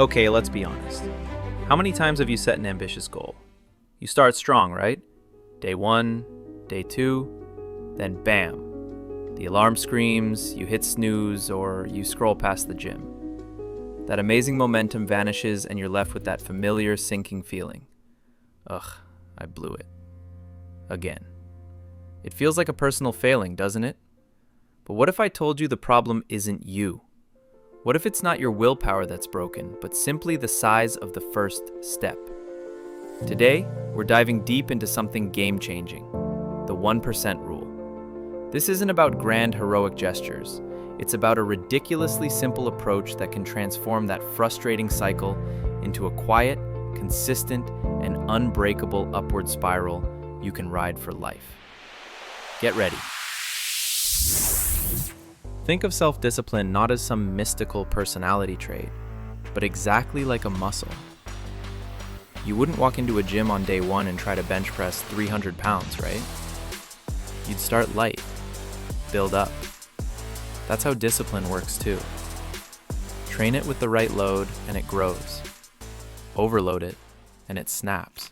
Okay, let's be honest. How many times have you set an ambitious goal? You start strong, right? Day 1, day 2, then bam. The alarm screams, you hit snooze, or you scroll past the gym. That amazing momentum vanishes and you're left with that familiar sinking feeling. Ugh, I blew it. Again. It feels like a personal failing, doesn't it? But what if I told you the problem isn't you? What if it's not your willpower that's broken, but simply the size of the first step? Today, we're diving deep into something game-changing, the 1% rule. This isn't about grand heroic gestures. It's about a ridiculously simple approach that can transform that frustrating cycle into a quiet, consistent, and unbreakable upward spiral you can ride for life. Get ready. Think of self-discipline not as some mystical personality trait, but exactly like a muscle. You wouldn't walk into a gym on day 1 and try to bench press 300 pounds, right? You'd start light, build up. That's how discipline works too. Train it with the right load and it grows. Overload it and it snaps.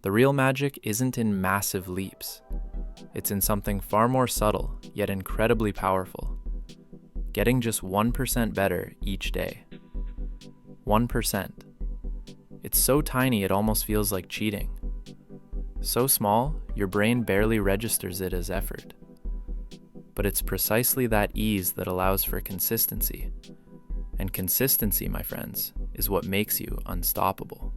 The real magic isn't in massive leaps. It's in something far more subtle, yet incredibly powerful. Getting just 1% better each day. 1%. It's so tiny it almost feels like cheating. So small, your brain barely registers it as effort. But it's precisely that ease that allows for consistency. And consistency, my friends, is what makes you unstoppable.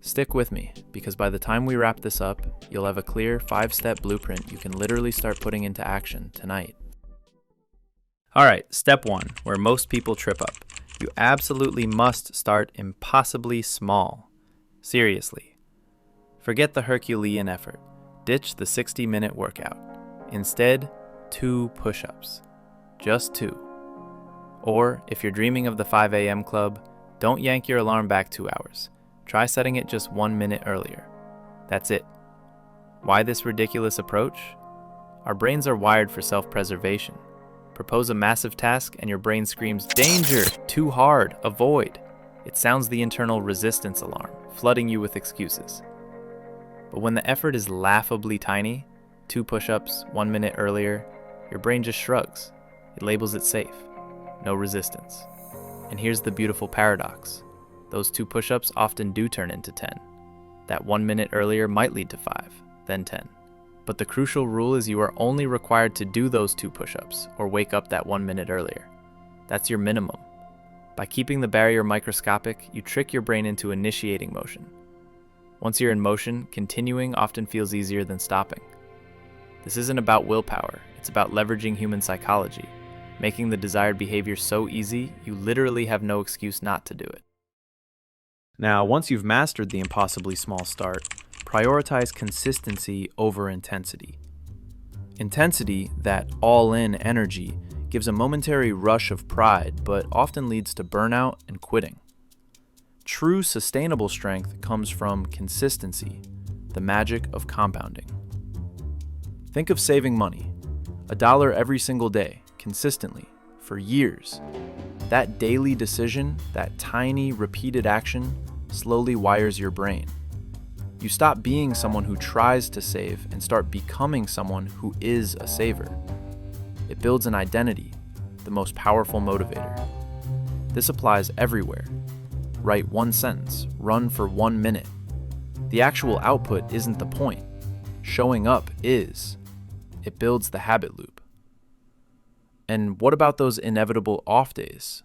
Stick with me, because by the time we wrap this up, you'll have a clear 5-step blueprint you can literally start putting into action tonight. Alright, step 1, where most people trip up. You absolutely must start impossibly small. Seriously. Forget the Herculean effort. Ditch the 60-minute workout. Instead, 2 push-ups. Just 2. Or, if you're dreaming of the 5 a.m. club, don't yank your alarm back 2 hours. Try setting it just 1 minute earlier. That's it. Why this ridiculous approach? Our brains are wired for self-preservation. Propose a massive task and your brain screams, "Danger! Too hard! Avoid!" It sounds the internal resistance alarm, flooding you with excuses. But when the effort is laughably tiny, 2 push-ups, 1 minute earlier, your brain just shrugs. It labels it safe. No resistance. And here's the beautiful paradox. Those 2 push-ups often do turn into 10. That 1 minute earlier might lead to 5, then 10. But the crucial rule is you are only required to do those 2 push-ups or wake up that 1 minute earlier. That's your minimum. By keeping the barrier microscopic, you trick your brain into initiating motion. Once you're in motion, continuing often feels easier than stopping. This isn't about willpower, it's about leveraging human psychology, making the desired behavior so easy you literally have no excuse not to do it. Now, once you've mastered the impossibly small start, prioritize consistency over intensity. Intensity, that all-in energy, gives a momentary rush of pride, but often leads to burnout and quitting. True sustainable strength comes from consistency, the magic of compounding. Think of saving money, $1 every single day, consistently, for years. That daily decision, that tiny, repeated action, slowly wires your brain. You stop being someone who tries to save and start becoming someone who is a saver. It builds an identity, the most powerful motivator. This applies everywhere. Write 1 sentence, run for 1 minute. The actual output isn't the point. Showing up is. It builds the habit loop. And what about those inevitable off days?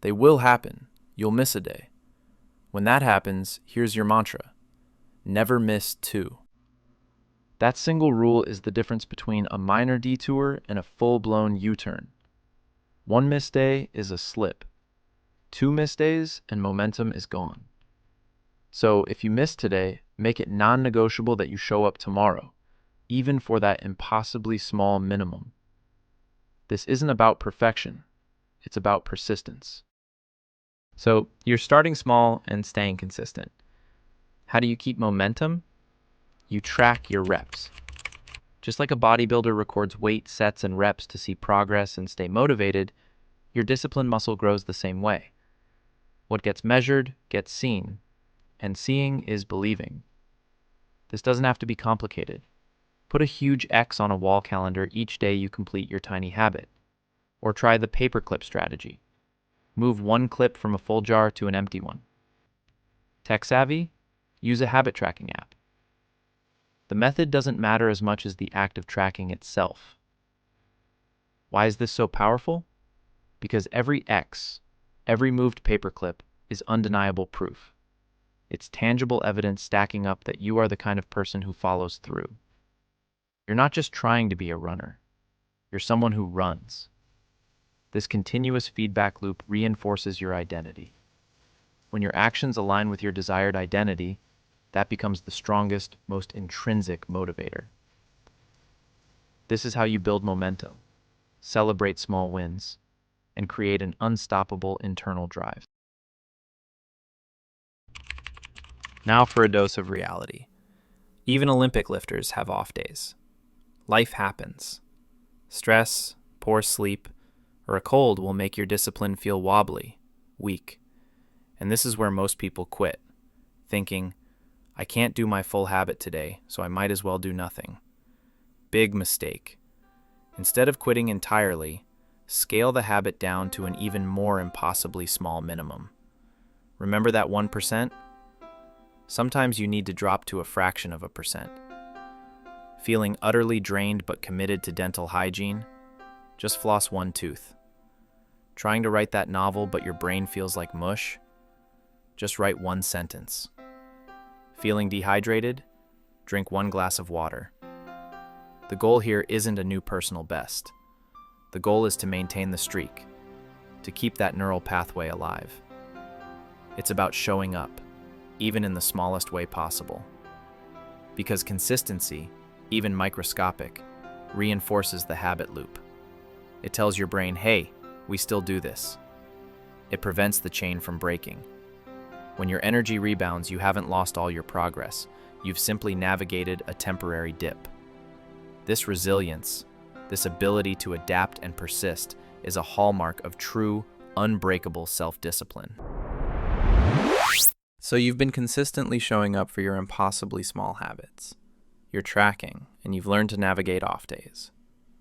They will happen. You'll miss a day. When that happens, here's your mantra. Never miss 2. That single rule is the difference between a minor detour and a full-blown U-turn. 1 missed day is a slip. 2 missed days and momentum is gone. So if you miss today, make it non-negotiable that you show up tomorrow, even for that impossibly small minimum. This isn't about perfection. It's about persistence. So you're starting small and staying consistent. How do you keep momentum? You track your reps. Just like a bodybuilder records weight sets and reps to see progress and stay motivated, your discipline muscle grows the same way. What gets measured gets seen, and seeing is believing. This doesn't have to be complicated. Put a huge X on a wall calendar each day you complete your tiny habit. Or try the paperclip strategy. Move one clip from a full jar to an empty one. Tech savvy? Use a habit tracking app. The method doesn't matter as much as the act of tracking itself. Why is this so powerful? Because every X, every moved paperclip, is undeniable proof. It's tangible evidence stacking up that you are the kind of person who follows through. You're not just trying to be a runner. You're someone who runs. This continuous feedback loop reinforces your identity. When your actions align with your desired identity, that becomes the strongest, most intrinsic motivator. This is how you build momentum, celebrate small wins, and create an unstoppable internal drive. Now for a dose of reality. Even Olympic lifters have off days. Life happens. Stress, poor sleep, or a cold will make your discipline feel wobbly, weak. And this is where most people quit, thinking, I can't do my full habit today, so I might as well do nothing. Big mistake. Instead of quitting entirely, scale the habit down to an even more impossibly small minimum. Remember that 1%? Sometimes you need to drop to a fraction of a percent. Feeling utterly drained but committed to dental hygiene? Just floss one tooth. Trying to write that novel but your brain feels like mush? Just write one sentence. Feeling dehydrated? Drink one glass of water. The goal here isn't a new personal best. The goal is to maintain the streak, to keep that neural pathway alive. It's about showing up, even in the smallest way possible. Because consistency, even microscopic, reinforces the habit loop. It tells your brain, hey, we still do this. It prevents the chain from breaking. When your energy rebounds, you haven't lost all your progress. You've simply navigated a temporary dip. This resilience, this ability to adapt and persist, is a hallmark of true, unbreakable self-discipline. So you've been consistently showing up for your impossibly small habits. You're tracking, and you've learned to navigate off days.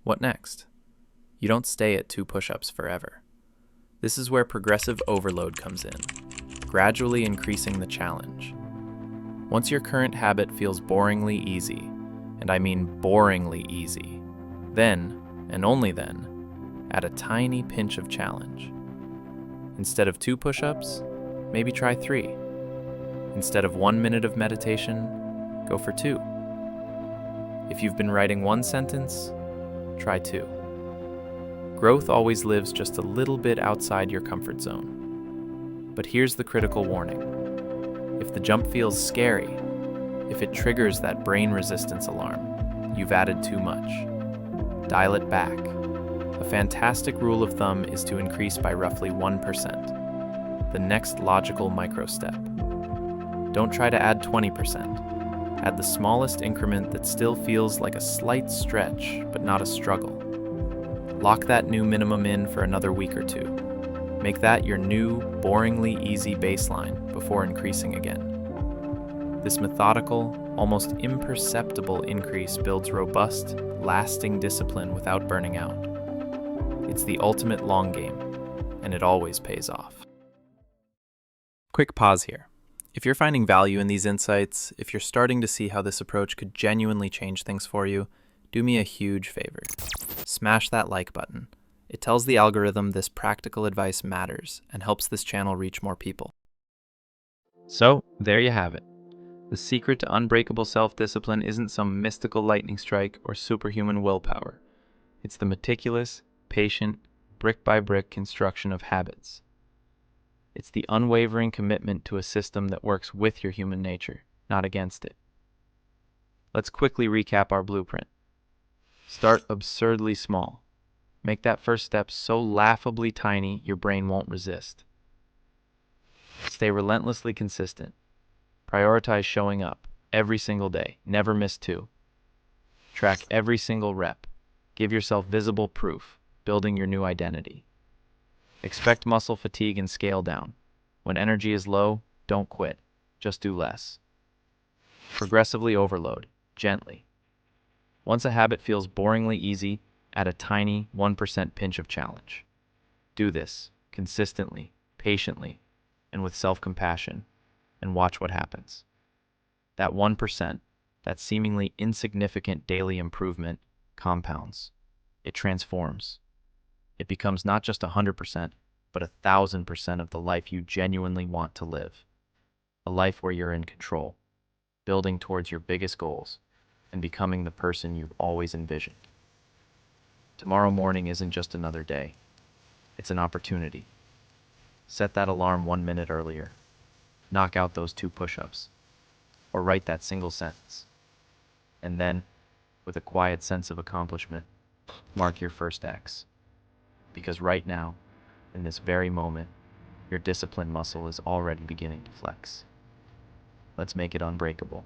What next? You don't stay at 2 push-ups forever. This is where progressive overload comes in, gradually increasing the challenge. Once your current habit feels boringly easy, and I mean boringly easy, then, and only then, add a tiny pinch of challenge. Instead of 2 push-ups, maybe try 3. Instead of 1 minute of meditation, go for 2. If you've been writing 1 sentence, try 2. Growth always lives just a little bit outside your comfort zone. But here's the critical warning. If the jump feels scary, if it triggers that brain resistance alarm, you've added too much. Dial it back. A fantastic rule of thumb is to increase by roughly 1%, the next logical micro-step. Don't try to add 20%. Add the smallest increment that still feels like a slight stretch, but not a struggle. Lock that new minimum in for another week or 2. Make that your new, boringly easy baseline before increasing again. This methodical, almost imperceptible increase builds robust, lasting discipline without burning out. It's the ultimate long game, and it always pays off. Quick pause here. If you're finding value in these insights, if you're starting to see how this approach could genuinely change things for you, do me a huge favor. Smash that like button. It tells the algorithm this practical advice matters and helps this channel reach more people. So, there you have it. The secret to unbreakable self-discipline isn't some mystical lightning strike or superhuman willpower. It's the meticulous, patient, brick-by-brick construction of habits. It's the unwavering commitment to a system that works with your human nature, not against it. Let's quickly recap our blueprint. Start absurdly small. Make that first step so laughably tiny your brain won't resist. Stay relentlessly consistent. Prioritize showing up every single day. Never miss 2. Track every single rep. Give yourself visible proof, building your new identity. Expect muscle fatigue and scale down. When energy is low, don't quit. Just do less. Progressively overload, gently. Once a habit feels boringly easy, add a tiny 1% pinch of challenge. Do this consistently, patiently, and with self-compassion, and watch what happens. That 1%, that seemingly insignificant daily improvement, compounds. It transforms. It becomes not just 100%, but 1,000% of the life you genuinely want to live. A life where you're in control, building towards your biggest goals, and becoming the person you've always envisioned. Tomorrow morning isn't just another day. It's an opportunity. Set that alarm 1 minute earlier. Knock out those 2 push-ups. Or write that single sentence. And then, with a quiet sense of accomplishment, mark your first X. Because right now, in this very moment, your discipline muscle is already beginning to flex. Let's make it unbreakable.